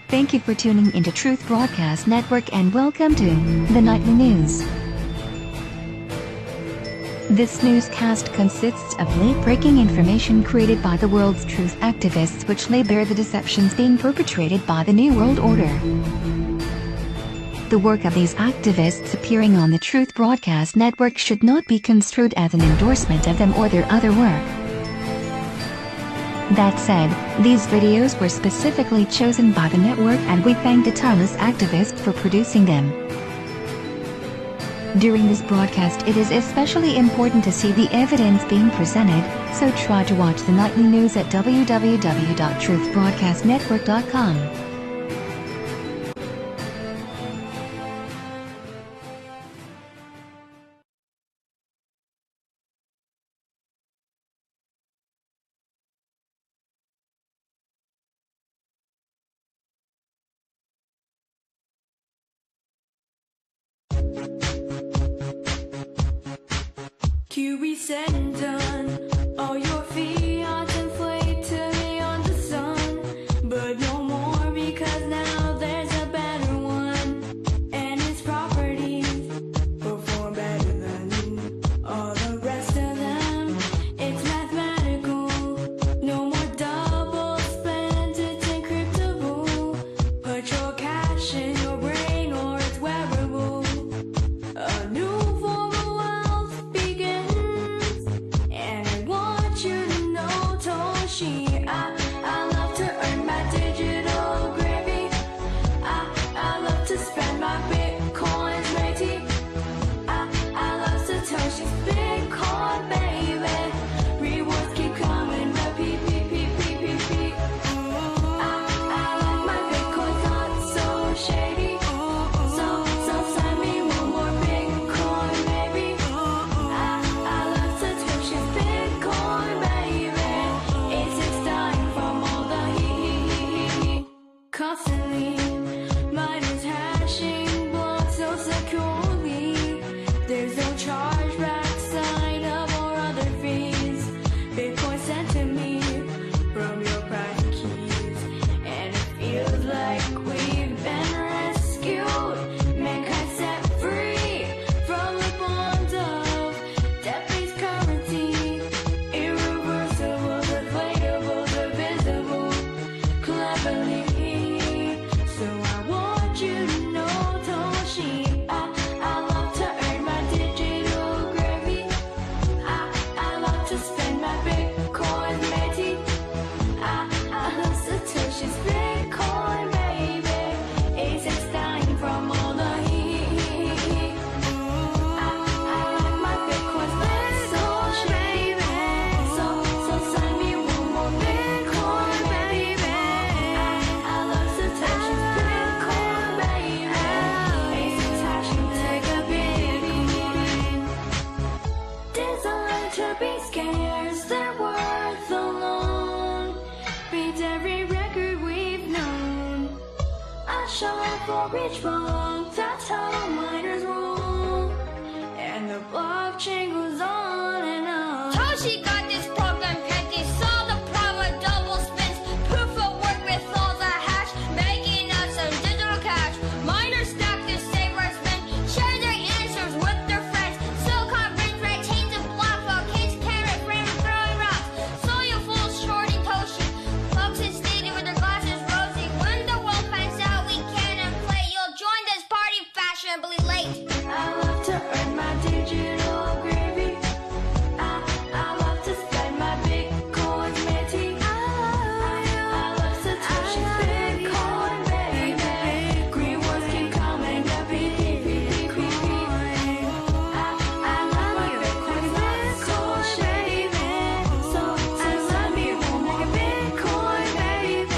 Thank you for tuning into Truth Broadcast Network and welcome to the Nightly News. This newscast consists of late-breaking information created by the world's truth activists which lay bare the deceptions being perpetrated by the New World Order. The work of these activists appearing on the Truth Broadcast Network should not be construed as an endorsement of them or their other work. That said, these videos were specifically chosen by the network and we thank the tireless activists for producing them. During this broadcast it is especially important to see the evidence being presented, so try to watch the nightly news at www.truthbroadcastnetwork.com. QB said and done, all your fiat inflated beyond the sun, but no more because now there's a better one, and its properties perform better than all the rest of them. It's mathematical, no more double spend, it's encryptable. Put your cash in your brain or it's wearable. A new form of wealth begins. And I want you to know, Toshi, I love to earn my digital gravy. I love to spend my bitcoins, matey. I love Satoshi's Bitcoin, baby. Rewards keep coming, repeat. I like my bitcoins not so shady. So send me one more bitcoin, baby. I love Satoshi's Bitcoin, baby. It's dying from all the heat. Constantly, mine is hashing blocks so securely. There's no chargeback, sign up, or other fees. Bitcoin sent to me from your private keys, and it feels like we've been rescued. Mankind set free from the bonds of debt-based currency. Irreversible, deflatable, divisible, cleverly. So I want you to know, Toshi, I love to earn my digital gravy. I love to spend my bitcoins, matey. I love Satoshi's Bitcoin, baby. It's dying from all the heat. I like my bitcoins not so shady. So send me one more bitcoin, baby. I love Satoshi's Bitcoin, baby. It's attaching to the Bitcoin. Designed to be scarce, their worth alone beats every record we've known. I shine for rich folk, that's how miners roll. And the blockchain goes on and on. Toshi got this program petty, saw the problem double spins, proof of work with all the hash, making us some digital cash. Miners stack this saber and spin, share their answers with their friends. Silicon rings, red chains of block, while kids carrot frame and throwing rocks. Saw you fools shorting Toshi, folks in stadium with their glasses rosy. When the world finds out we can and play, you'll join this party fashionably late. I love to earn my digital gravy. I love to spend my bitcoins, matey. I love Satoshi's Bitcoin, baby. Rewards keep coming, repeat. I like my bitcoins not so shady. So send me one more bitcoin, baby.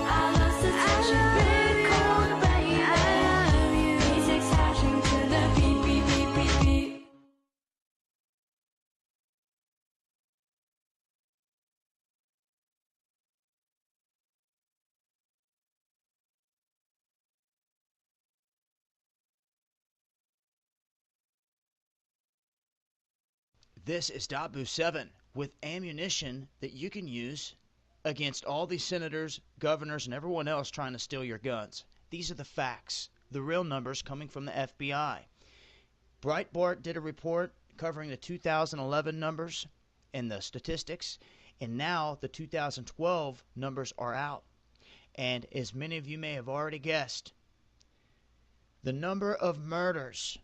I love Satoshi's Bitcoin, baby. It's attaching to the beat. This is Dabu 7 with ammunition that you can use against all these senators, governors, and everyone else trying to steal your guns. These are the facts, the real numbers coming from the FBI. Breitbart did a report covering the 2011 numbers and the statistics, and now the 2012 numbers are out. And as many of you may have already guessed, the number of murders,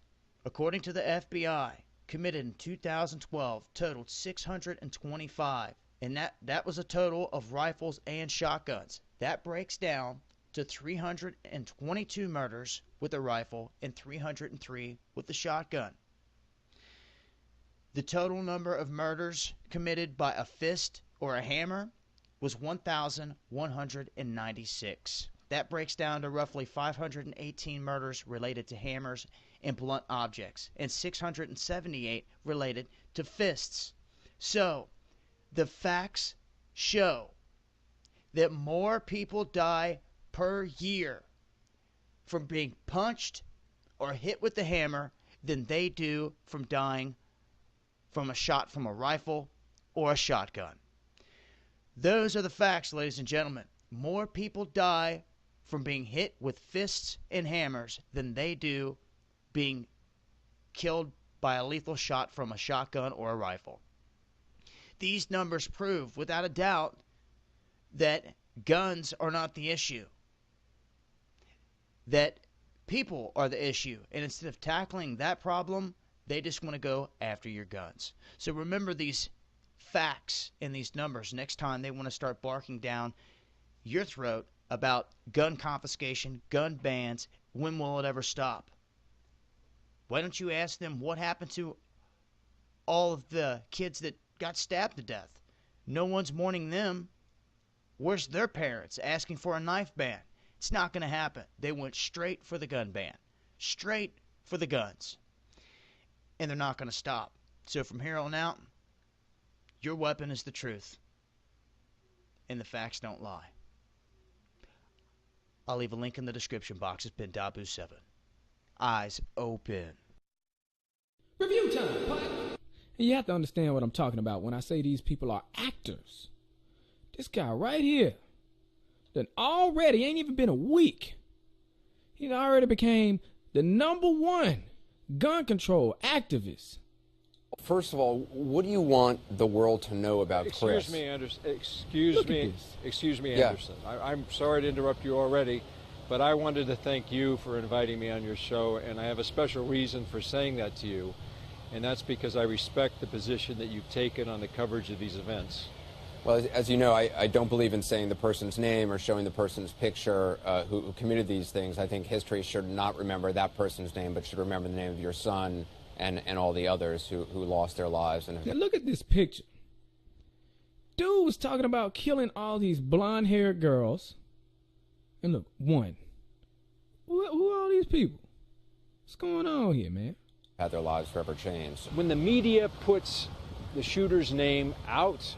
according to the FBI, committed in 2012 totaled 625. And that was a total of rifles and shotguns. That breaks down to 322 murders with a rifle and 303 with the shotgun. The total number of murders committed by a fist or a hammer was 1,196. That breaks down to roughly 518 murders related to hammers and blunt objects, and 678 related to fists. So, the facts show that more people die per year from being punched or hit with the hammer than they do from dying from a shot from a rifle or a shotgun. Those are the facts, ladies and gentlemen. More people die from being hit with fists and hammers than they do being killed by a lethal shot from a shotgun or a rifle. These numbers prove without a doubt that guns are not the issue, that people are the issue, and instead of tackling that problem, they just want to go after your guns. So remember these facts and these numbers next time they want to start barking down your throat about gun confiscation, gun bans. When will it ever stop? Why don't you ask them what happened to all of the kids that got stabbed to death? No one's mourning them. Where's their parents asking for a knife ban? It's not going to happen. They went straight for the gun ban. Straight for the guns. And they're not going to stop. So from here on out, your weapon is the truth. And the facts don't lie. I'll leave a link in the description box. It's been Dabu7. Eyes open. Review time, Pop. And you have to understand what I'm talking about when I say these people are actors. This guy right here, that already ain't even been a week, he already became the #1 gun control activist. First of all, what do you want the world to know about Chris? Excuse me, Anderson. Excuse me, Anderson. I'm sorry to interrupt you already, but I wanted to thank you for inviting me on your show, and I have a special reason for saying that to you, and that's because I respect the position that you've taken on the coverage of these events. Well, as you know, I don't believe in saying the person's name or showing the person's picture who committed these things. I think history should not remember that person's name, but should remember the name of your son and all the others who lost their lives. And now look at this picture. Dude was talking about killing all these blonde-haired girls. And look, one. Who are all these people? What's going on here, man? Had their lives forever changed. When the media puts the shooter's name out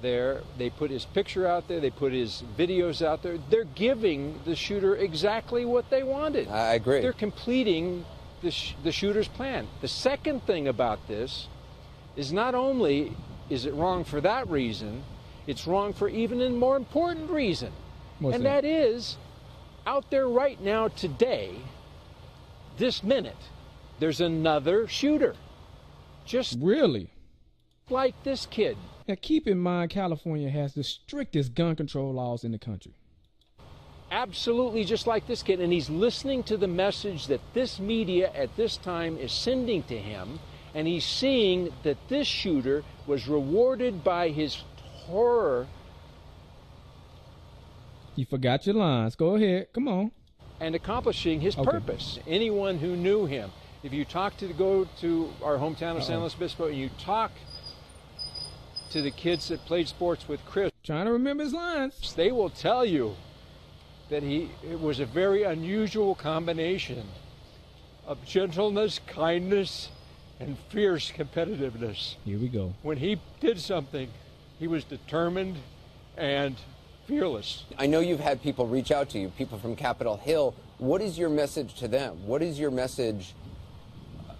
there, they put his picture out there, they put his videos out there, they're giving the shooter exactly what they wanted. I agree. They're completing the shooter's plan. The second thing about this is not only is it wrong for that reason, it's wrong for even a more important reason. What's that? That is, out there right now today, this minute, there's another shooter. Just really? Like this kid. Now keep in mind, California has the strictest gun control laws in the country. Absolutely just like this kid, and he's listening to the message that this media at this time is sending to him, and he's seeing that this shooter was rewarded by his horror. You forgot your lines. Go ahead. Come on. And accomplishing his purpose. Anyone who knew him, if you go to our hometown of San Luis Obispo and you talk to the kids that played sports with Chris, trying to remember his lines, they will tell you that it was a very unusual combination of gentleness, kindness, and fierce competitiveness. Here we go. When he did something, he was determined and fearless. I know you've had people reach out to you, people from Capitol Hill. What is your message to them? What is your message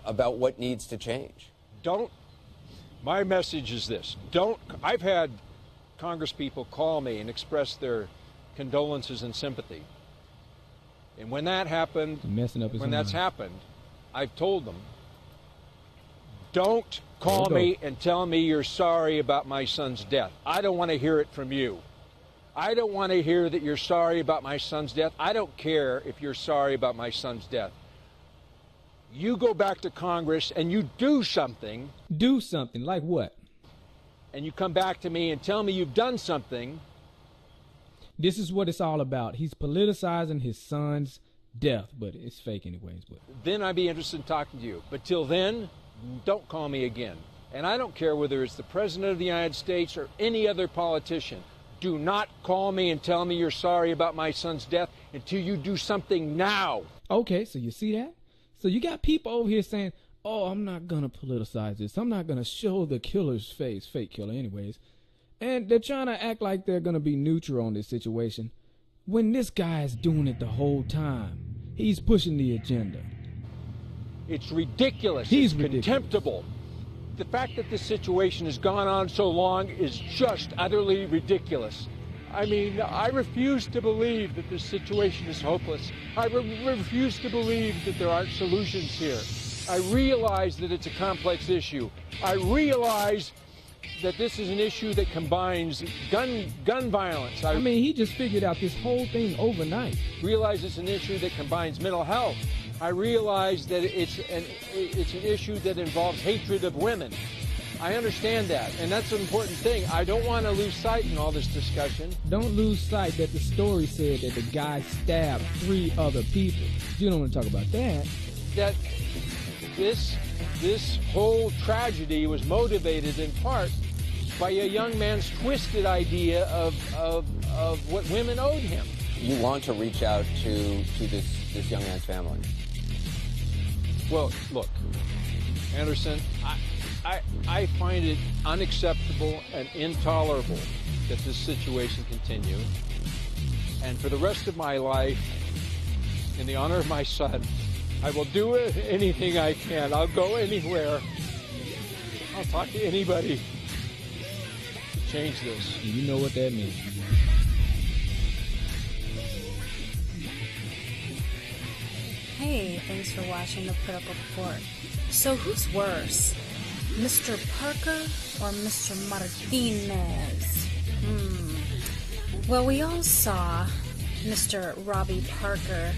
about what needs to change? My message is this. I've had congresspeople call me and express their condolences and sympathy. And when that happened, happened, I've told them, don't call me and tell me you're sorry about my son's death. I don't want to hear it from you. I don't want to hear that you're sorry about my son's death. I don't care if you're sorry about my son's death. You go back to Congress and you do something. Do something, like what? And you come back to me and tell me you've done something. This is what it's all about. He's politicizing his son's death, but it's fake anyways. But then I'd be interested in talking to you. But till then, don't call me again. And I don't care whether it's the President of the United States or any other politician. Do not call me and tell me you're sorry about my son's death until you do something now. Okay, so you see that? So you got people over here saying, oh, I'm not going to politicize this. I'm not going to show the killer's face, fake killer anyways. And they're trying to act like they're going to be neutral on this situation when this guy is doing it the whole time. He's pushing the agenda. It's ridiculous. He's contemptible. The fact that this situation has gone on so long is just utterly ridiculous. I mean, I refuse to believe that this situation is hopeless. I refuse to believe that there aren't solutions here. I realize that it's a complex issue. I realize that this is an issue that combines gun violence. I mean, he just figured out this whole thing overnight. Realize it's an issue that combines mental health. I realize that it's an issue that involves hatred of women. I understand that, and that's an important thing. I don't want to lose sight in all this discussion. Don't lose sight that the story said that the guy stabbed 3 other people. You don't want to talk about that. That this whole tragedy was motivated in part by a young man's twisted idea of what women owed him. You want to reach out to this young man's family? Well, look, Anderson, I find it unacceptable and intolerable that this situation continue. And for the rest of my life, in the honor of my son, I will do anything I can. I'll go anywhere. I'll talk to anybody to change this. You know what that means. Hey, thanks for watching the Political Report. So who's worse, Mr. Parker or Mr. Martinez? Well, we all saw Mr. Robbie Parker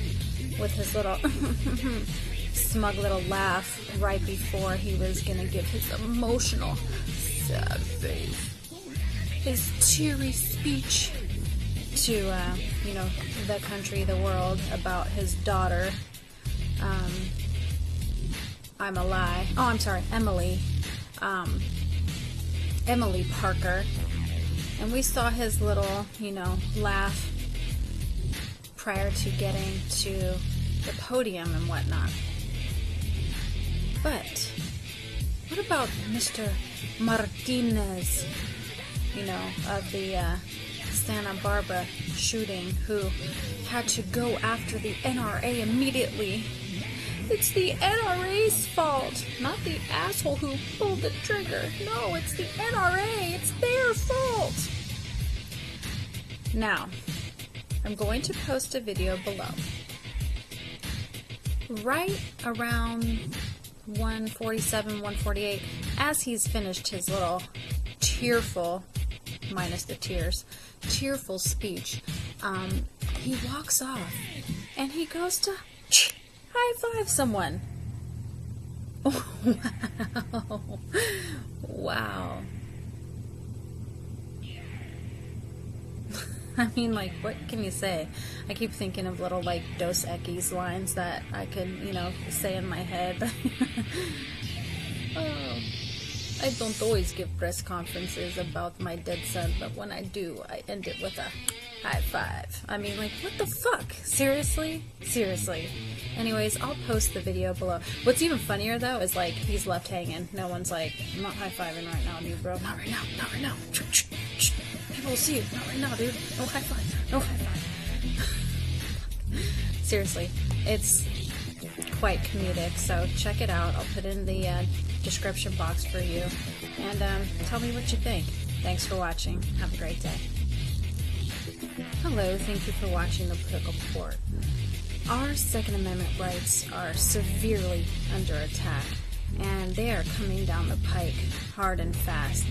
with his little smug little laugh right before he was gonna give his emotional, sad face, his teary speech to, the country, the world, about his daughter. Emily Parker. And we saw his little, laugh prior to getting to the podium and whatnot. But what about Mr. Martinez, of the Santa Barbara shooting, who had to go after the NRA immediately? It's the NRA's fault, not the asshole who pulled the trigger. No, it's the NRA. It's their fault. Now, I'm going to post a video below. Right around 147, 148, as he's finished his little tearful, minus the tears, tearful speech, he walks off and he goes to high-five someone. Wow. I mean, what can you say? I keep thinking of little, Dos Equis lines that I could, say in my head. Oh, I don't always give press conferences about my dead son, but when I do, I end it with a high five. I mean, what the fuck? Seriously? Seriously. Anyways, I'll post the video below. What's even funnier, though, is, he's left hanging. No one's I'm not high-fiving right now, dude, bro. Not right now. Not right now. People will see you. Not right now, dude. No high-five. No high-five. Seriously. It's quite comedic, so check it out. I'll put in the description box for you. And tell me what you think. Thanks for watching. Have a great day. Hello, thank you for watching the Political Report. Our Second Amendment rights are severely under attack, and they are coming down the pike hard and fast.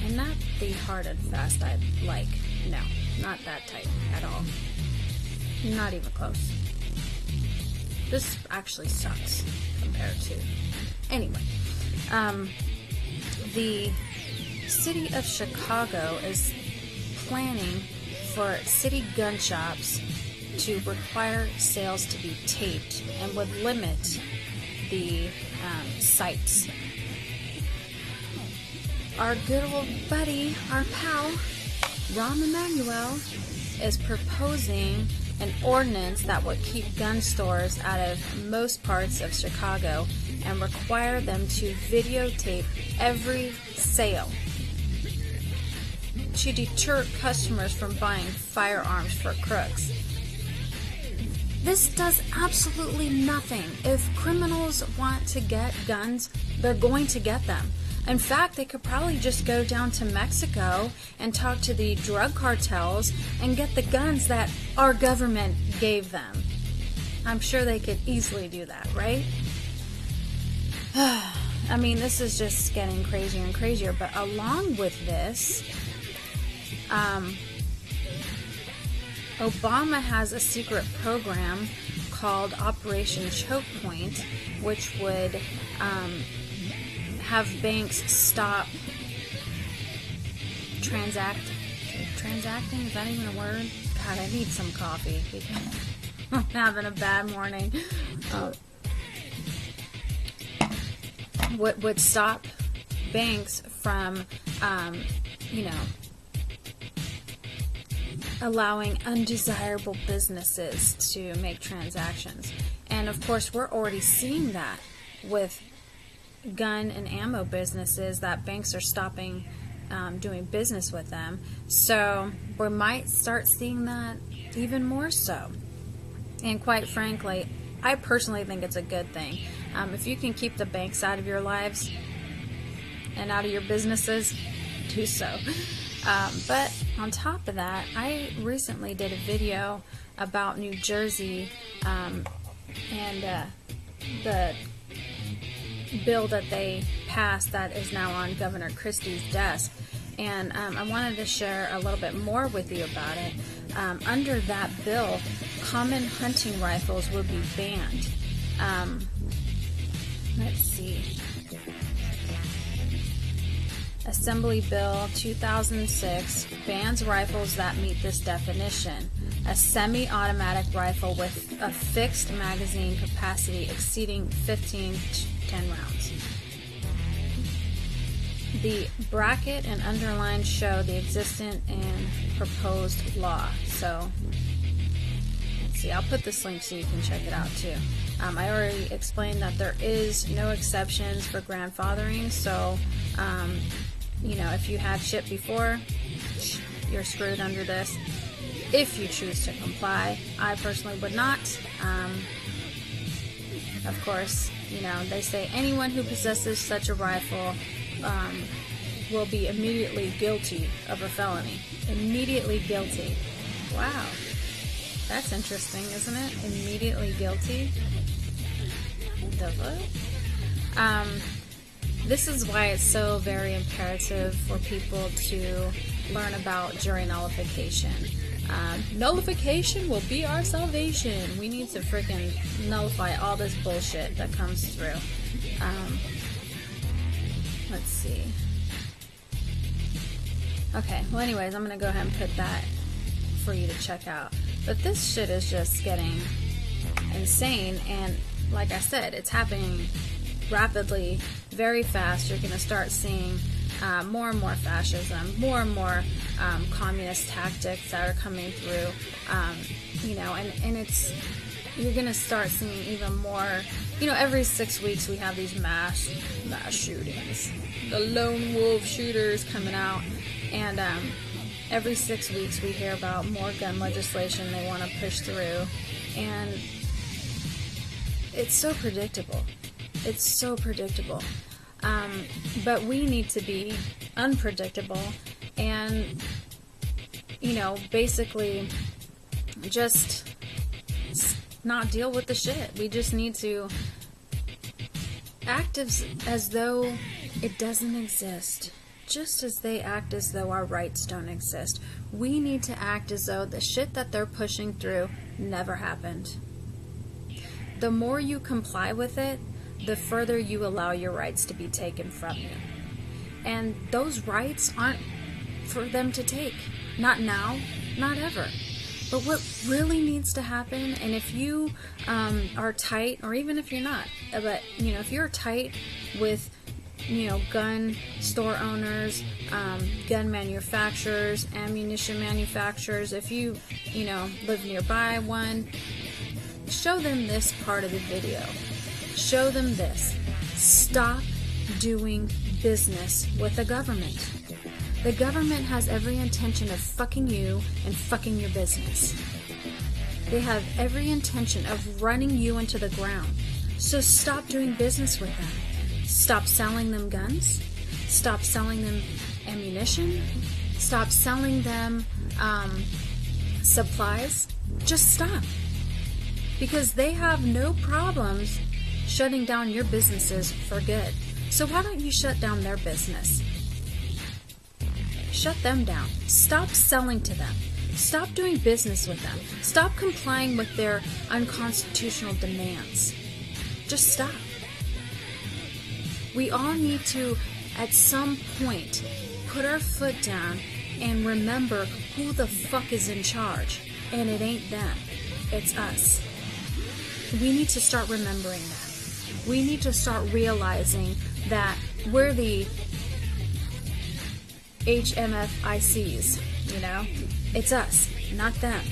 And not the hard and fast I'd like. No, not that type at all. Not even close. This actually sucks compared to... Anyway, the city of Chicago is planning for city gun shops to require sales to be taped and would limit the sites. Our good old buddy, our pal, Rahm Emanuel, is proposing an ordinance that would keep gun stores out of most parts of Chicago and require them to videotape every sale to deter customers from buying firearms for crooks. This does absolutely nothing. If criminals want to get guns, they're going to get them. In fact, they could probably just go down to Mexico and talk to the drug cartels and get the guns that our government gave them. I'm sure they could easily do that, right? I mean, this is just getting crazier and crazier. But along with this, Obama has a secret program called Operation Choke Point, which would have banks stop transacting. Is that even a word? God, I need some coffee because I'm having a bad morning. Would stop banks from, allowing undesirable businesses to make transactions. And of course, we're already seeing that with gun and ammo businesses, that banks are stopping doing business with them. So we might start seeing that even more so. And quite frankly, I personally think it's a good thing. If you can keep the banks out of your lives and out of your businesses, do so. But on top of that, I recently did a video about New Jersey and the bill that they passed that is now on Governor Christie's desk. And I wanted to share a little bit more with you about it. Under that bill, common hunting rifles will be banned. Let's see. Assembly Bill 2006 bans rifles that meet this definition. A semi-automatic rifle with a fixed magazine capacity exceeding 15 to 10 rounds. The bracket and underline show the existent and proposed law. So, let's see, I'll put this link so you can check it out too. I already explained that there is no exceptions for grandfathering, so if you had shit before, you're screwed under this. If you choose to comply, I personally would not. Of course, they say anyone who possesses such a rifle will be immediately guilty of a felony. Immediately guilty. Wow. That's interesting, isn't it? Immediately guilty. The what? This is why it's so very imperative for people to learn about jury nullification. Nullification will be our salvation. We need to freaking nullify all this bullshit that comes through. Let's see. Okay, well anyways, I'm going to go ahead and put that for you to check out. But this shit is just getting insane, and like I said, it's happening rapidly, very fast. You're going to start seeing more and more fascism, more and more communist tactics that are coming through, and it's, you're going to start seeing even more, every 6 weeks we have these mass shootings, the lone wolf shooters coming out, and every 6 weeks we hear about more gun legislation they want to push through, and it's so predictable. It's so predictable. But we need to be unpredictable and, you know, basically just not deal with the shit. We just need to act as though it doesn't exist, just as they act as though our rights don't exist. We need to act as though the shit that they're pushing through never happened. The more you comply with it, the further you allow your rights to be taken from you. And those rights aren't for them to take. Not now, not ever. But what really needs to happen, and if you are tight, or even if you're not, but, you know, if you're tight with, you know, gun store owners, gun manufacturers, ammunition manufacturers, if you, you know, live nearby one, show them this part of the video. Show them this. Stop doing business with the government. The government has every intention of fucking you and fucking your business. They have every intention of running you into the ground. So stop doing business with them. Stop selling them guns. Stop selling them ammunition. Stop selling them supplies. Just stop. Because they have no problems shutting down your businesses for good. So why don't you shut down their business? Shut them down. Stop selling to them. Stop doing business with them. Stop complying with their unconstitutional demands. Just stop. We all need to, at some point, put our foot down and remember who the fuck is in charge. And it ain't them. It's us. We need to start remembering that. We need to start realizing that we're the HMFICs, you know? It's us, not them.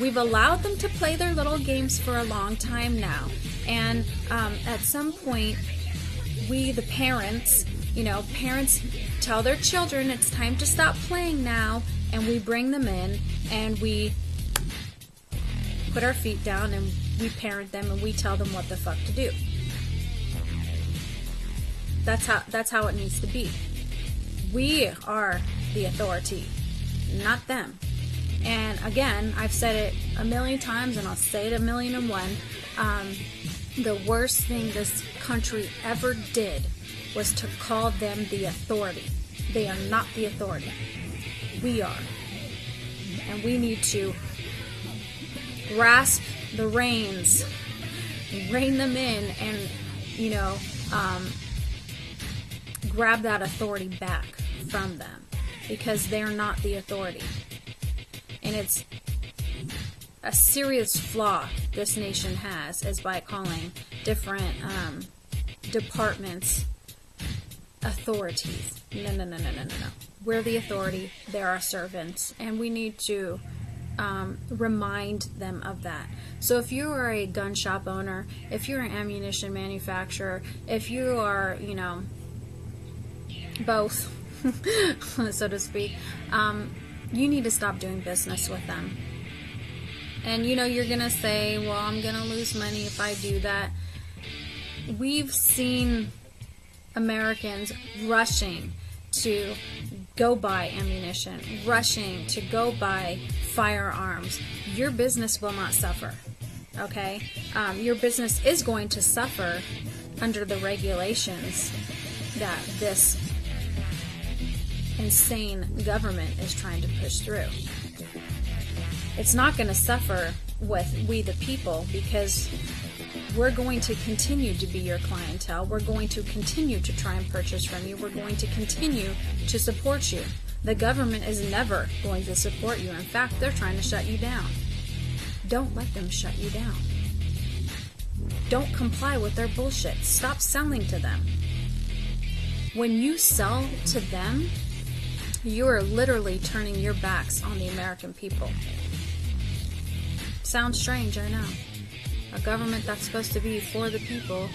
We've allowed them to play their little games for a long time now. And at some point, we, the parents, you know, parents tell their children it's time to stop playing now, and we bring them in and we put our feet down and we parent them and we tell them what the fuck to do. That's how it needs to be. We are the authority, not them. And again, I've said it a million times and I'll say it 1,000,001. The worst thing this country ever did was to call them the authority. They are not the authority. We are. And we need to grasp the reins, rein them in, and, you know, grab that authority back from them, because they're not the authority. And it's a serious flaw this nation has, is by calling different departments authorities. No. We're the authority, they're our servants, and we need to remind them of that. So if you are a gun shop owner, if you're an ammunition manufacturer, if you are, you know, both, so to speak, you need to stop doing business with them. And, you know, you're going to say, well, I'm going to lose money if I do that. We've seen Americans rushing to go buy ammunition, rushing to go buy firearms. Your business will not suffer, okay? Your business is going to suffer under the regulations that this insane government is trying to push through. It's not going to suffer with we the people, because we're going to continue to be your clientele. We're going to continue to try and purchase from you. We're going to continue to support you. The government is never going to support you. In fact, they're trying to shut you down. Don't let them shut you down. Don't comply with their bullshit. Stop selling to them. When you sell to them, you are literally turning your backs on the American people. Sounds strange, I know. A government that's supposed to be for the people,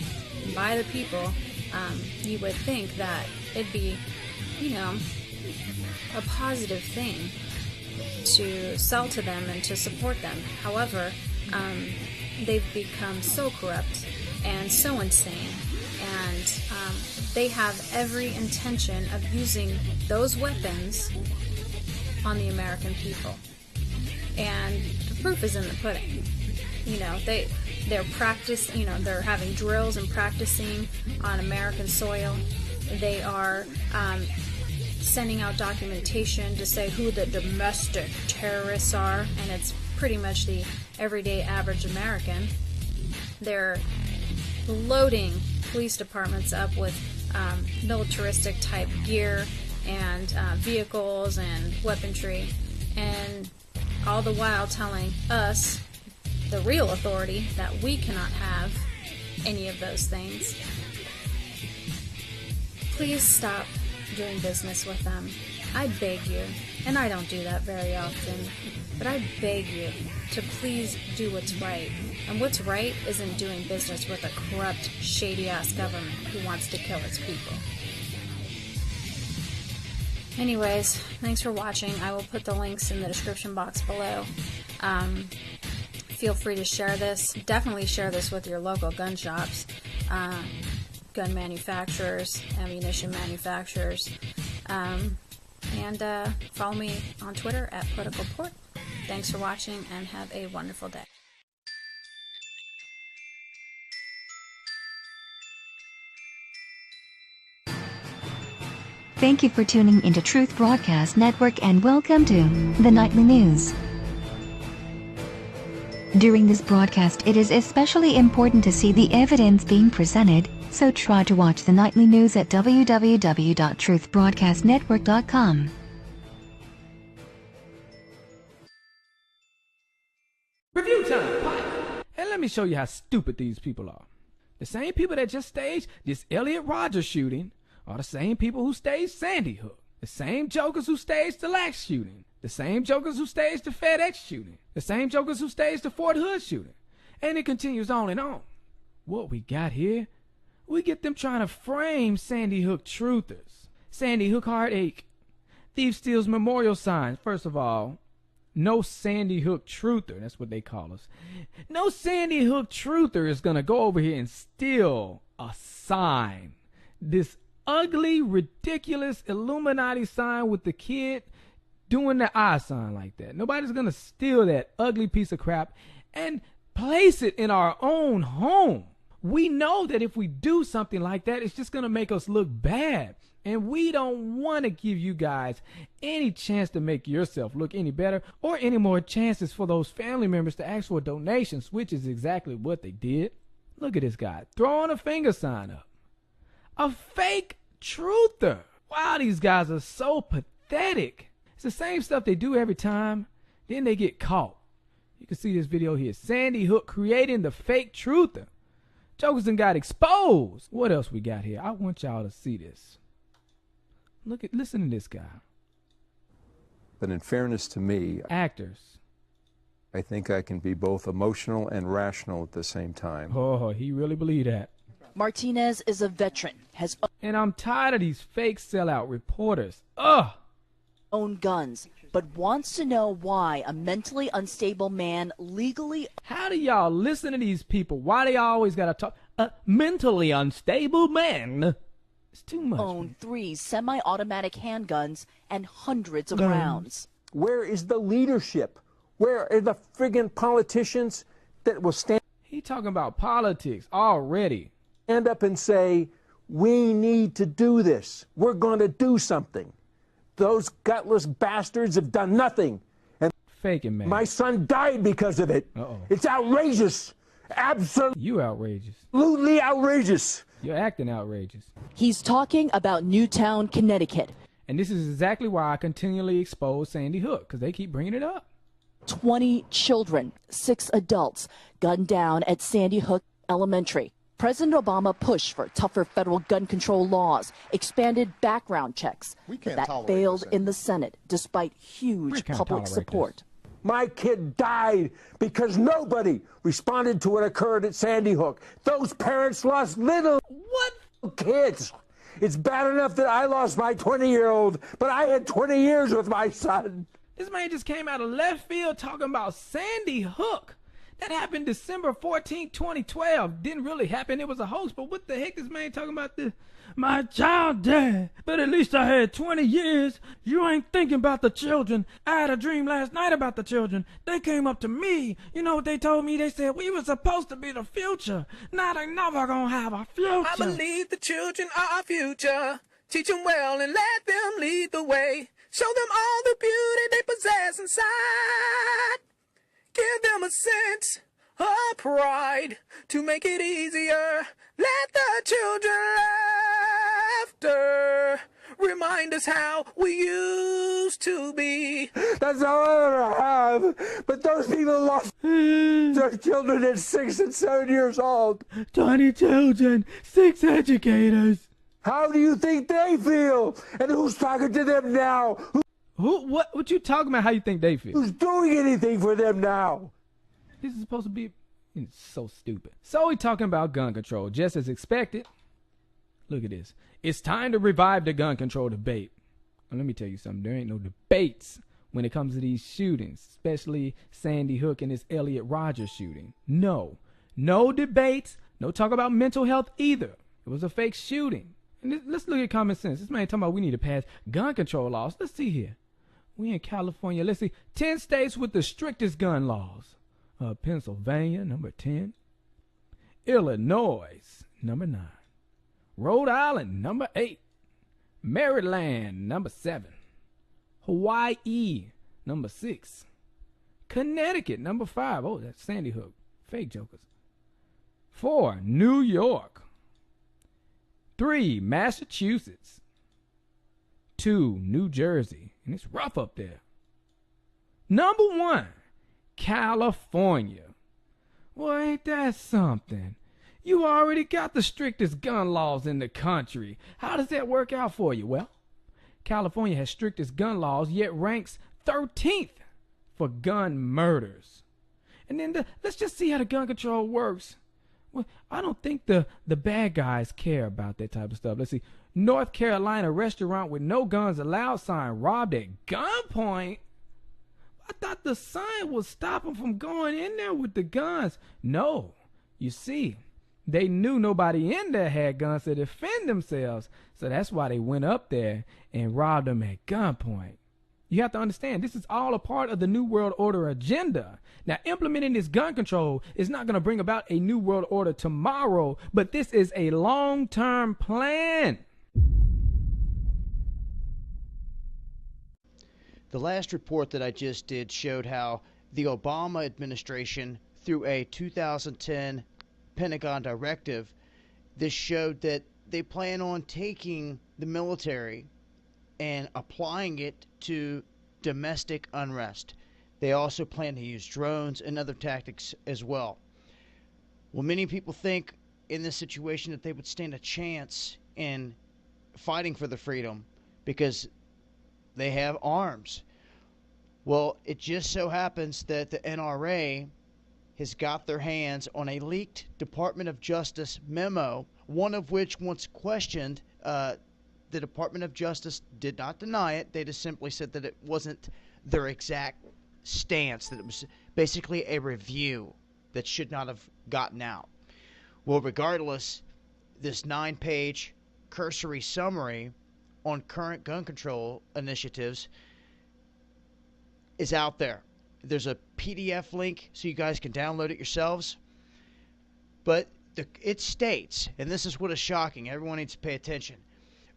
by the people, you would think that it'd be, you know, a positive thing to sell to them and to support them. However, they've become so corrupt and so insane and they have every intention of using those weapons on the American people. And the proof is in the pudding. You know, they're having drills and practicing on American soil. They are sending out documentation to say who the domestic terrorists are, and it's pretty much the everyday average American. They're loading police departments up with militaristic type gear and vehicles and weaponry, and all the while telling us, the real authority, that we cannot have any of those things. Please stop doing business with them. I beg you, and I don't do that very often, but I beg you to please do what's right. And what's right isn't doing business with a corrupt, shady-ass government who wants to kill its people. Anyways, thanks for watching. I will put the links in the description box below. Feel free to share this. Definitely share this with your local gun shops, gun manufacturers, ammunition manufacturers, and follow me on Twitter at Political Port. Thanks for watching and have a wonderful day. Thank you for tuning into Truth Broadcast Network and welcome to the Nightly News. During this broadcast, it is especially important to see the evidence being presented, so try to watch the Nightly News at www.truthbroadcastnetwork.com. Review time! And let me show you how stupid these people are. The same people that just staged this Elliot Rodgers shooting are the same people who staged Sandy Hook. The same jokers who staged the Lax shooting. The same jokers who staged the FedEx shooting. The same jokers who staged the Fort Hood shooting. And it continues on and on. What we got here, we get them trying to frame Sandy Hook truthers. Sandy Hook heartache. Thief steals memorial sign. First of all, no Sandy Hook truther, that's what they call us. No Sandy Hook truther is going to go over here and steal a sign. This ugly, ridiculous Illuminati sign with the kid doing the eye sign like that. Nobody's going to steal that ugly piece of crap and place it in our own home. We know that if we do something like that, it's just going to make us look bad. And we don't want to give you guys any chance to make yourself look any better or any more chances for those family members to ask for donations, which is exactly what they did. Look at this guy throwing a finger sign up. A fake truther. Wow, these guys are so pathetic. It's the same stuff they do every time. Then they get caught. You can see this video here. Sandy Hook creating the fake truther. Jokers done got exposed. What else we got here? I want y'all to see this. Listen to this guy. But in fairness to me, actors, I think I can be both emotional and rational at the same time. Oh, he really believed that. Martinez is a veteran, and I'm tired of these fake sellout reporters. Ugh. Owned guns, but wants to know why a mentally unstable man legally. How do y'all listen to these people? Why they always gotta talk? A mentally unstable man. It's too much. Own 3 semi-automatic handguns and hundreds of rounds. Where is the leadership? Where are the friggin' politicians that will stand? He talking about politics already. Stand up and say, we need to do this. We're going to do something. Those gutless bastards have done nothing. And faking, man. My son died because of it. Uh-oh. It's outrageous. Absolutely. You outrageous. Absolutely outrageous. You're acting outrageous. He's talking about Newtown, Connecticut. And this is exactly why I continually expose Sandy Hook, because they keep bringing it up. 20 children, 6 adults, gunned down at Sandy Hook Elementary. President Obama pushed for tougher federal gun control laws, expanded background checks. That failed in the Senate, despite huge public support. My kid died because nobody responded to what occurred at Sandy Hook. Those parents lost little kids. It's bad enough that I lost my 20-year-old, but I had 20 years with my son. This man just came out of left field talking about Sandy Hook. That happened December 14, 2012. Didn't really happen. It was a hoax. But what the heck this man talking about this? My child died, but at least I had 20 years. You ain't thinking about the children. I had a dream last night about the children. They came up to me. You know what they told me? They said we were supposed to be the future. Now they never gonna have a future. I believe the children are our future. Teach them well and let them lead the way. Show them all the beauty they possess inside. Give them a sense of pride to make it easier. Let the children laughter remind us how we used to be. That's all I ever have. But those people lost their children at 6 and 7 years old. 20 children, 6 educators. How do you think they feel? And who's talking to them now? What you talking about? How you think they feel? Who's doing anything for them now? This is supposed to be... It's so stupid. So we talking about gun control, just as expected. Look at this. It's time to revive the gun control debate. And let me tell you something. There ain't no debates when it comes to these shootings, especially Sandy Hook and this Elliot Rogers shooting. No debates. No talk about mental health either. It was a fake shooting. And let's look at common sense. This man talking about we need to pass gun control laws. Let's see here. We in California. Let's see. 10 states with the strictest gun laws. Pennsylvania, number 10. Illinois, number 9. Rhode Island, number 8. Maryland, number 7. Hawaii, number 6. Connecticut, number 5. Oh, that's Sandy Hook. Fake jokers. 4, New York. 3, Massachusetts. 2, New Jersey. And it's rough up there. Number 1, California. Well, ain't that something? You already got the strictest gun laws in the country. How does that work out for you? Well, California has strictest gun laws, yet ranks 13th for gun murders. And then let's just see how the gun control works. Well, I don't think the bad guys care about that type of stuff. Let's see. North Carolina restaurant with no guns allowed sign robbed at gunpoint. I thought the sign would stop them from going in there with the guns. No. You see, they knew nobody in there had guns to defend themselves. So that's why they went up there and robbed them at gunpoint. You have to understand, this is all a part of the New World Order agenda. Now, implementing this gun control is not going to bring about a New World Order tomorrow, but this is a long-term plan. The last report that I just did showed how the Obama administration, through a 2010 Pentagon directive, this showed that they plan on taking the military and applying it to domestic unrest. They also plan to use drones and other tactics as well. Well, many people think in this situation that they would stand a chance in fighting for the freedom because they have arms. Well, it just so happens that the NRA has got their hands on a leaked Department of Justice memo, one of which, once questioned, the Department of Justice did not deny it. They just simply said that it wasn't their exact stance, that it was basically a review that should not have gotten out. Well, regardless, this 9-page cursory summary on current gun control initiatives is out there. There's a PDF link so you guys can download it yourselves. But it states, and this is what is shocking, everyone needs to pay attention,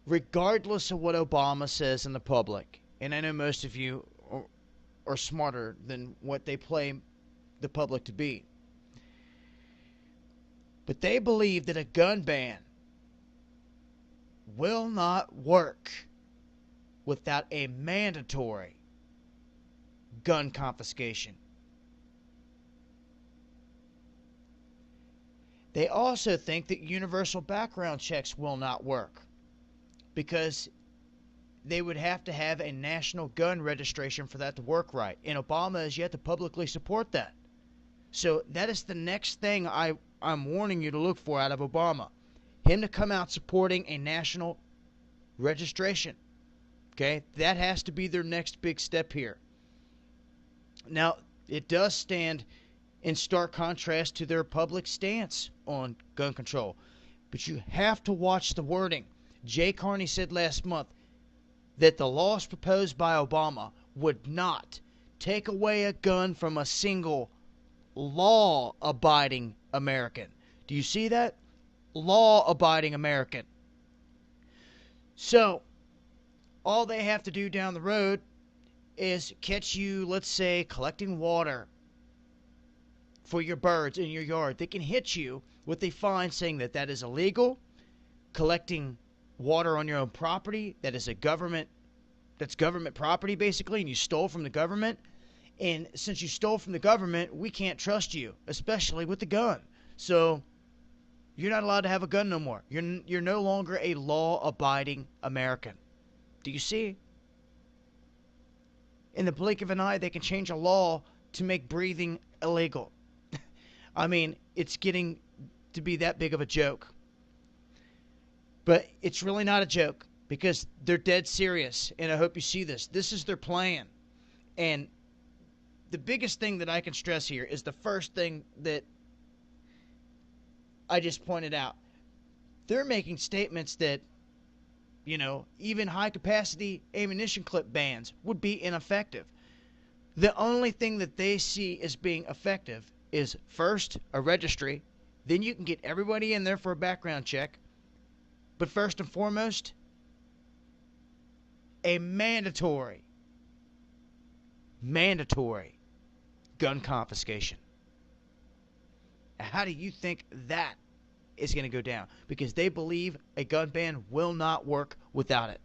regardless of what Obama says in the public, and I know most of you are smarter than what they play the public to be, but they believe that a gun ban will not work without a mandatory gun confiscation. They also think that universal background checks will not work because they would have to have a national gun registration for that to work right. And Obama has yet to publicly support that. So that is the next thing I'm warning you to look for out of Obama. Him to come out supporting a national registration. Okay? That has to be their next big step here. Now, it does stand in stark contrast to their public stance on gun control. But you have to watch the wording. Jay Carney said last month that the laws proposed by Obama would not take away a gun from a single law-abiding American. Do you see that? Law-abiding American. So, all they have to do down the road is catch you, let's say, collecting water for your birds in your yard. They can hit you with a fine saying that that is illegal. Collecting water on your own property, that's government property basically, and you stole from the government. And since you stole from the government, we can't trust you, especially with the gun. So you're not allowed to have a gun no more. You're no longer a law-abiding American. Do you see? In the blink of an eye, they can change a law to make breathing illegal. I mean, it's getting to be that big of a joke. But it's really not a joke, because they're dead serious, and I hope you see this. This is their plan. And the biggest thing that I can stress here is the first thing that I just pointed out. They're making statements that, you know, even high-capacity ammunition clip bans would be ineffective. The only thing that they see as being effective is, first, a registry. Then you can get everybody in there for a background check. But first and foremost, a mandatory gun confiscation. How do you think that is going to go down? Because they believe a gun ban will not work without it.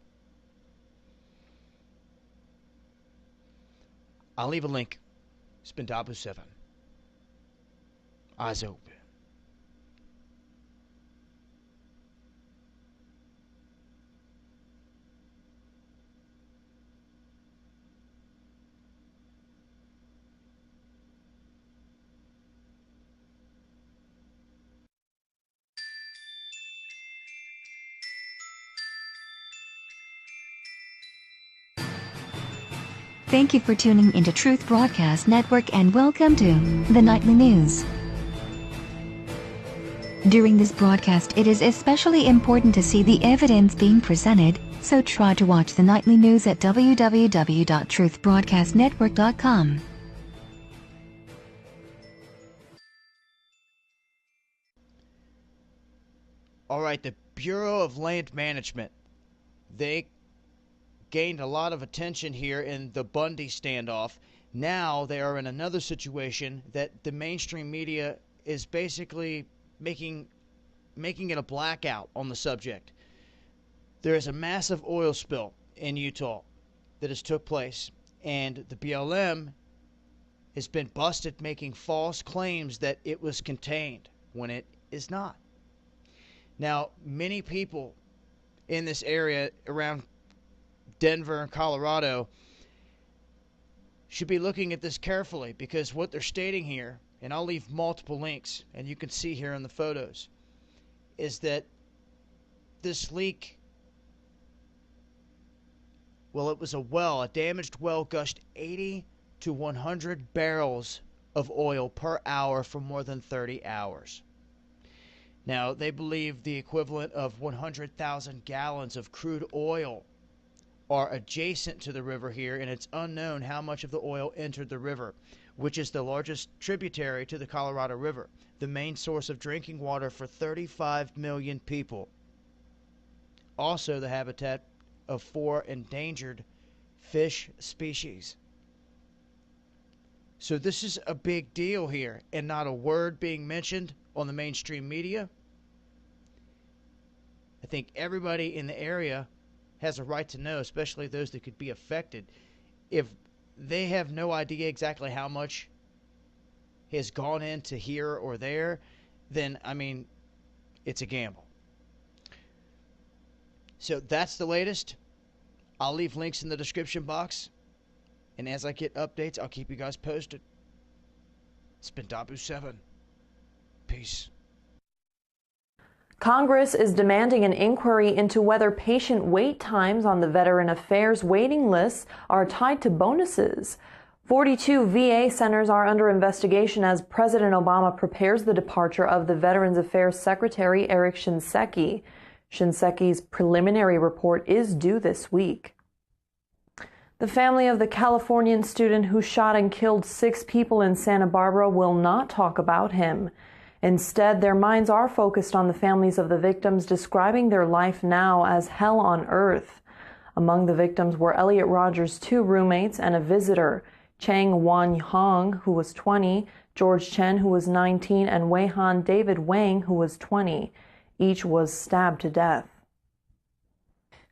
I'll leave a link. It's been Dabu 7. Eyes open. Thank you for tuning into Truth Broadcast Network and welcome to the Nightly News. During this broadcast, it is especially important to see the evidence being presented, so try to watch the Nightly News at www.truthbroadcastnetwork.com. All right, the Bureau of Land Management, they gained a lot of attention here in the Bundy standoff. Now they are in another situation that the mainstream media is basically making it a blackout on the subject. There is a massive oil spill in Utah that has took place, and the BLM has been busted making false claims that it was contained when it is not. Now, many people in this area around Denver and Colorado should be looking at this carefully, because what they're stating here, and I'll leave multiple links, and you can see here in the photos, is that this leak, well, it was a damaged well, gushed 80 to 100 barrels of oil per hour for more than 30 hours. Now, they believe the equivalent of 100,000 gallons of crude oil are adjacent to the river here, and it's unknown how much of the oil entered the river, which is the largest tributary to the Colorado River, the main source of drinking water for 35 million people. Also the habitat of 4 endangered fish species. So this is a big deal here, and not a word being mentioned on the mainstream media. I think everybody in the area has a right to know, especially those that could be affected. If they have no idea exactly how much has gone into here or there, then, I mean, it's a gamble. So that's the latest. I'll leave links in the description box, and as I get updates, I'll keep you guys posted. It's been Dabu 7. Peace. Congress is demanding an inquiry into whether patient wait times on the Veteran Affairs waiting lists are tied to bonuses. 42 VA centers are under investigation as President Obama prepares the departure of the Veterans Affairs Secretary Eric Shinseki. Shinseki's preliminary report is due this week. The family of the Californian student who shot and killed 6 people in Santa Barbara will not talk about him. Instead, their minds are focused on the families of the victims, describing their life now as hell on earth. Among the victims were Elliot Rogers' 2 roommates and a visitor, Chang Wan-hong, who was 20, George Chen, who was 19, and Wei-han David Wang, who was 20. Each was stabbed to death.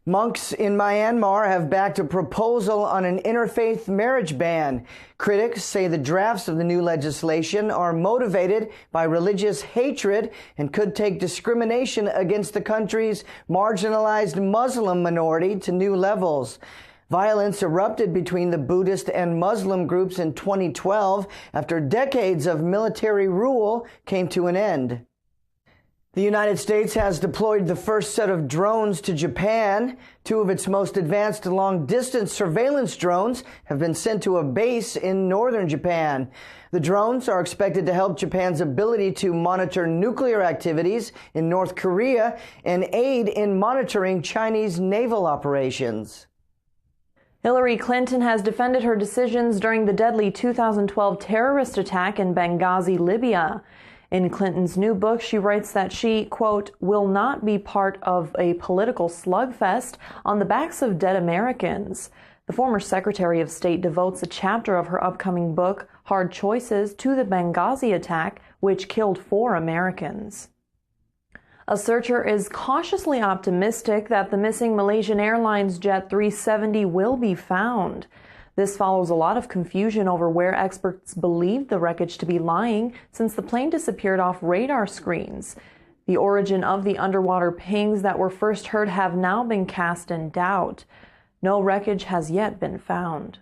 Monks in Myanmar have backed a proposal on an interfaith marriage ban. Critics say the drafts of the new legislation are motivated by religious hatred and could take discrimination against the country's marginalized Muslim minority to new levels. Violence erupted between the Buddhist and Muslim groups in 2012 after decades of military rule came to an end. The United States has deployed the first set of drones to Japan. 2 of its most advanced long-distance surveillance drones have been sent to a base in northern Japan. The drones are expected to help Japan's ability to monitor nuclear activities in North Korea and aid in monitoring Chinese naval operations. Hillary Clinton has defended her decisions during the deadly 2012 terrorist attack in Benghazi, Libya. In Clinton's new book, she writes that she, quote, will not be part of a political slugfest on the backs of dead Americans. The former Secretary of State devotes a chapter of her upcoming book, Hard Choices, to the Benghazi attack, which killed 4 Americans. A searcher is cautiously optimistic that the missing Malaysian Airlines Jet 370 will be found. This follows a lot of confusion over where experts believed the wreckage to be lying since the plane disappeared off radar screens. The origin of the underwater pings that were first heard have now been cast in doubt. No wreckage has yet been found.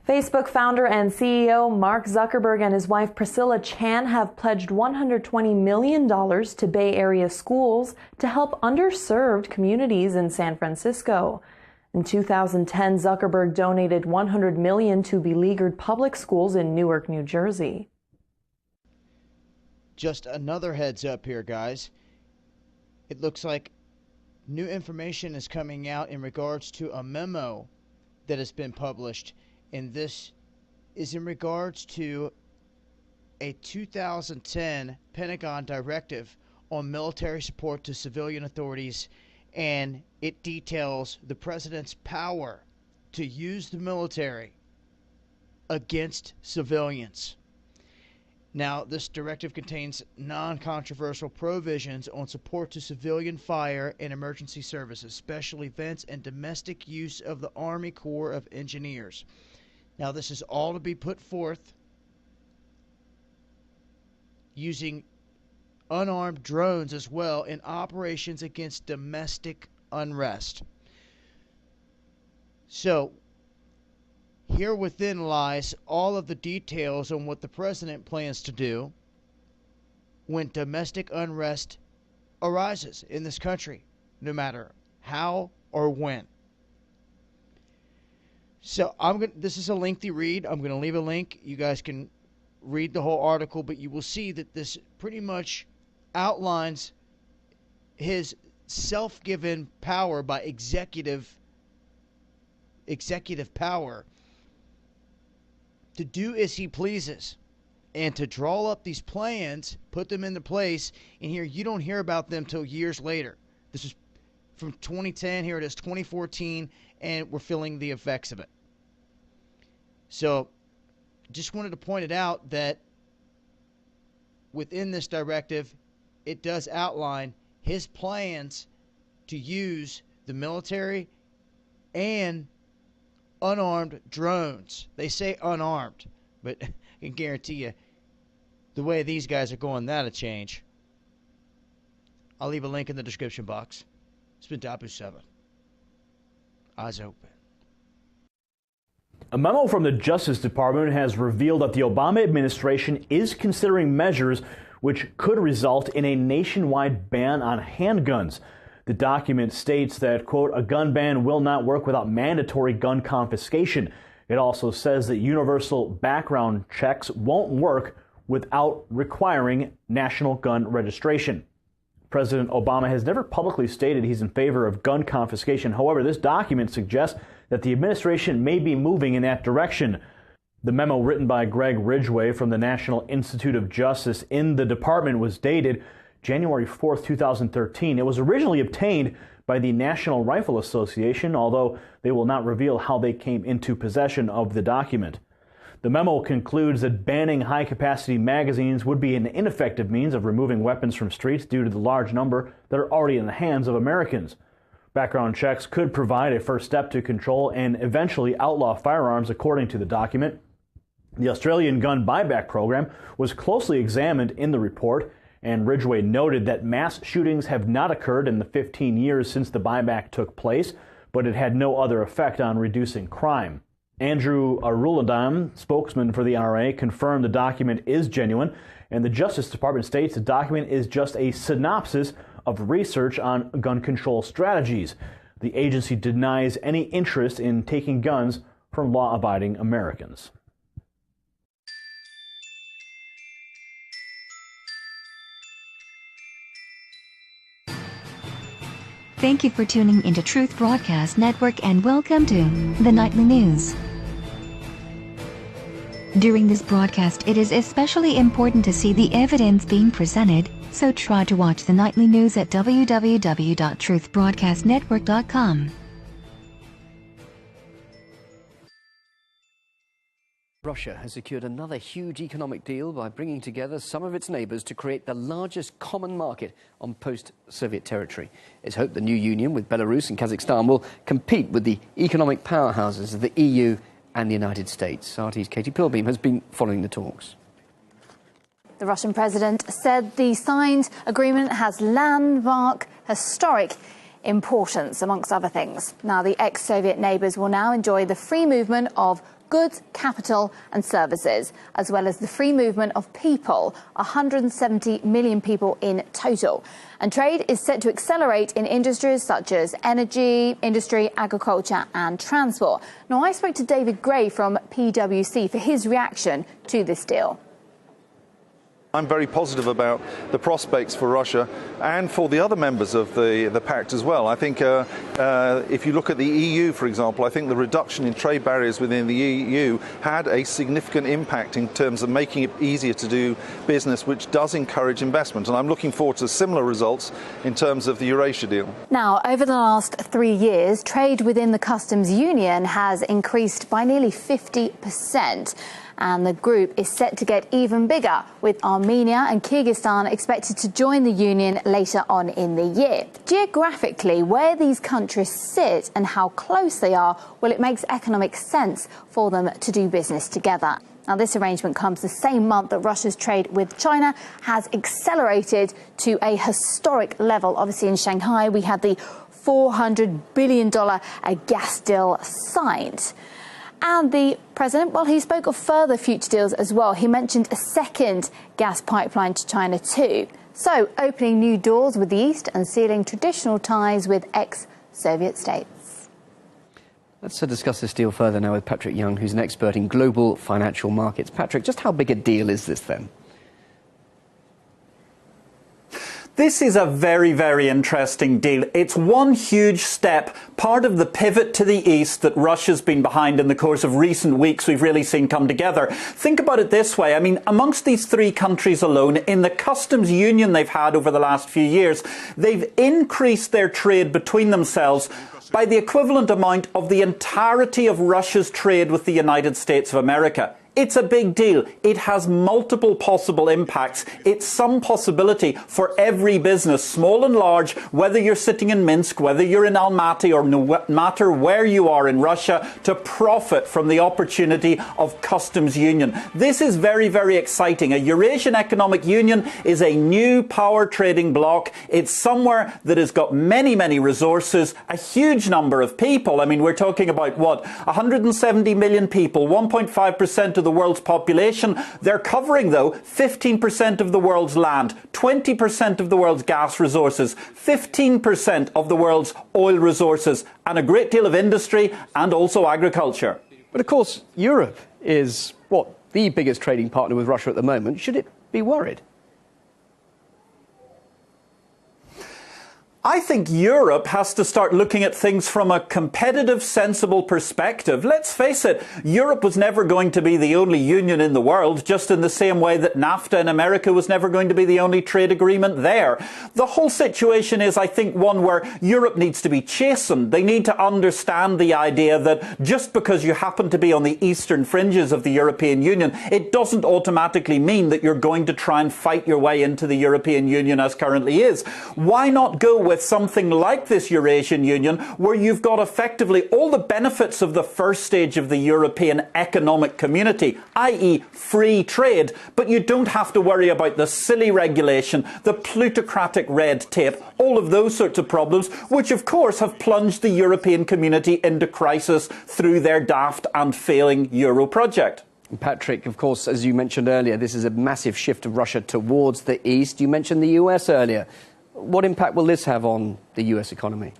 Facebook founder and CEO Mark Zuckerberg and his wife Priscilla Chan have pledged $120 million to Bay Area schools to help underserved communities in San Francisco. In 2010, Zuckerberg donated $100 million to beleaguered public schools in Newark, New Jersey. Just another heads up here, guys. It looks like new information is coming out in regards to a memo that has been published. And this is in regards to a 2010 Pentagon directive on military support to civilian authorities, and it details the president's power to use the military against civilians. Now, this directive contains non-controversial provisions on support to civilian fire and emergency services, special events, and domestic use of the Army Corps of Engineers. Now, this is all to be put forth using unarmed drones as well in operations against domestic unrest. So, here within lies all of the details on what the president plans to do when domestic unrest arises in this country, no matter how or when. So this is a lengthy read. I'm going to leave a link. You guys can read the whole article, but you will see that this pretty much outlines his self-given power by executive power to do as he pleases and to draw up these plans, put them into place, and here you don't hear about them till years later. This is from 2010, here it is 2014, and we're feeling the effects of it. So just wanted to point it out that within this directive, it does outline his plans to use the military and unarmed drones. They say unarmed, but I can guarantee you the way these guys are going, that'll change. I'll leave a link in the description box. It's been Dapu 7. Eyes open. A memo from the Justice Department has revealed that the Obama administration is considering measures which could result in a nationwide ban on handguns. The document states that, quote, a gun ban will not work without mandatory gun confiscation. It also says that universal background checks won't work without requiring national gun registration. President Obama has never publicly stated he's in favor of gun confiscation. However, this document suggests that the administration may be moving in that direction. The memo written by Greg Ridgway from the National Institute of Justice in the department was dated January 4th, 2013. It was originally obtained by the National Rifle Association, although they will not reveal how they came into possession of the document. The memo concludes that banning high-capacity magazines would be an ineffective means of removing weapons from streets due to the large number that are already in the hands of Americans. Background checks could provide a first step to control and eventually outlaw firearms, according to the document. The Australian gun buyback program was closely examined in the report, and Ridgway noted that mass shootings have not occurred in the 15 years since the buyback took place, but it had no other effect on reducing crime. Andrew Aruladam, spokesman for the NRA, confirmed the document is genuine, and the Justice Department states the document is just a synopsis of research on gun control strategies. The agency denies any interest in taking guns from law-abiding Americans. Thank you for tuning into Truth Broadcast Network and welcome to the Nightly News. During this broadcast, it is especially important to see the evidence being presented, so try to watch the Nightly News at www.truthbroadcastnetwork.com. Russia has secured another huge economic deal by bringing together some of its neighbours to create the largest common market on post-Soviet territory. It's hoped the new union with Belarus and Kazakhstan will compete with the economic powerhouses of the EU and the United States. RT's Katie Pilbeam has been following the talks. The Russian president said the signed agreement has landmark, historic importance, amongst other things. Now, the ex-Soviet neighbours will now enjoy the free movement of goods, capital and services, as well as the free movement of people, 170 million people in total. And trade is set to accelerate in industries such as energy, industry, agriculture and transport. Now, I spoke to David Gray from PwC for his reaction to this deal. I'm very positive about the prospects for Russia and for the other members of the pact as well. I think if you look at the EU, for example, I think the reduction in trade barriers within the EU had a significant impact in terms of making it easier to do business, which does encourage investment. And I'm looking forward to similar results in terms of the Eurasia deal. Now, over the last 3 years, trade within the customs union has increased by nearly 50%. And the group is set to get even bigger, with Armenia and Kyrgyzstan expected to join the union later on in the year. Geographically, where these countries sit and how close they are, well, it makes economic sense for them to do business together. Now, this arrangement comes the same month that Russia's trade with China has accelerated to a historic level. Obviously, in Shanghai, we had the $400 billion gas deal signed. And the president, well, he spoke of further future deals as well. He mentioned a second gas pipeline to China too. So, opening new doors with the East and sealing traditional ties with ex-Soviet states. Let's discuss this deal further now with Patrick Young, who's an expert in global financial markets. Patrick, just how big a deal is this then? This is a very, very interesting deal. It's one huge step, part of the pivot to the east that Russia's been behind in the course of recent weeks we've really seen come together. Think about it this way. I mean, amongst these three countries alone, in the customs union they've had over the last few years, they've increased their trade between themselves by the equivalent amount of the entirety of Russia's trade with the United States of America. It's a big deal. It has multiple possible impacts. It's some possibility for every business, small and large, whether you're sitting in Minsk, whether you're in Almaty, or no matter where you are in Russia, to profit from the opportunity of customs union. This is very, very exciting. A Eurasian Economic Union is a new power trading bloc. It's somewhere that has got many, many resources, a huge number of people. I mean, we're talking about, what, 170 million people, 1.5% of the world's population. They're covering, though, 15% of the world's land, 20% of the world's gas resources, 15% of the world's oil resources, and a great deal of industry and also agriculture. But of course, Europe is, the biggest trading partner with Russia at the moment. Should it be worried? I think Europe has to start looking at things from a competitive, sensible perspective. Let's face it, Europe was never going to be the only union in the world, just in the same way that NAFTA in America was never going to be the only trade agreement there. The whole situation is, I think, one where Europe needs to be chastened. They need to understand the idea that just because you happen to be on the eastern fringes of the European Union, it doesn't automatically mean that you're going to try and fight your way into the European Union as currently is. Why not go with something like this Eurasian Union, where you've got effectively all the benefits of the first stage of the European economic community, i.e. free trade, but you don't have to worry about the silly regulation, the plutocratic red tape, all of those sorts of problems, which of course have plunged the European community into crisis through their daft and failing Euro project. Patrick, of course, as you mentioned earlier, this is a massive shift of Russia towards the east. You mentioned the US earlier. What impact will this have on the US economy?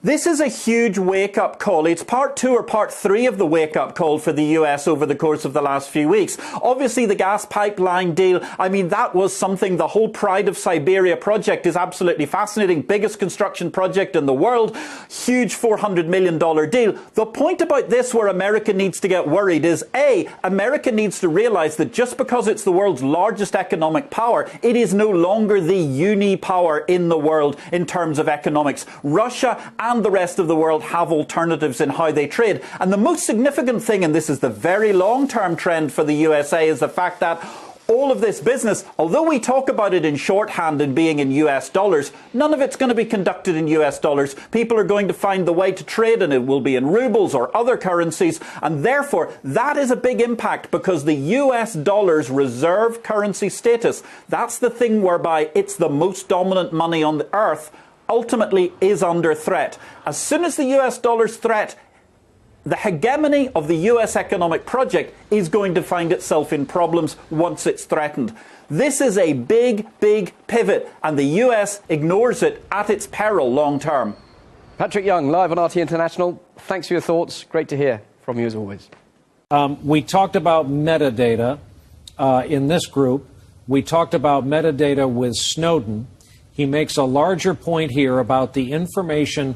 This is a huge wake-up call. It's part 2 or part 3 of the wake-up call for the US over the course of the last few weeks. Obviously, the gas pipeline deal, I mean, that was something. The whole Pride of Siberia project is absolutely fascinating. Biggest construction project in the world. Huge $400 million deal. The point about this where America needs to get worried is, A, America needs to realize that just because it's the world's largest economic power, it is no longer the uni-power in the world in terms of economics. Russia and the rest of the world have alternatives in how they trade. And the most significant thing, and this is the very long-term trend for the USA, is the fact that all of this business, although we talk about it in shorthand and being in US dollars, none of it's going to be conducted in US dollars. People are going to find the way to trade, and it will be in rubles or other currencies. And therefore, that is a big impact, because the US dollar's reserve currency status, that's the thing whereby it's the most dominant money on the earth, ultimately is under threat. As soon as the US dollar's threat, the hegemony of the US economic project is going to find itself in problems once it's threatened. This is a big, big pivot, and the US ignores it at its peril long term. Patrick Young, live on RT International. Thanks for your thoughts. Great to hear from you as always. We talked about metadata in this group. We talked about metadata with Snowden. He makes a larger point here about the information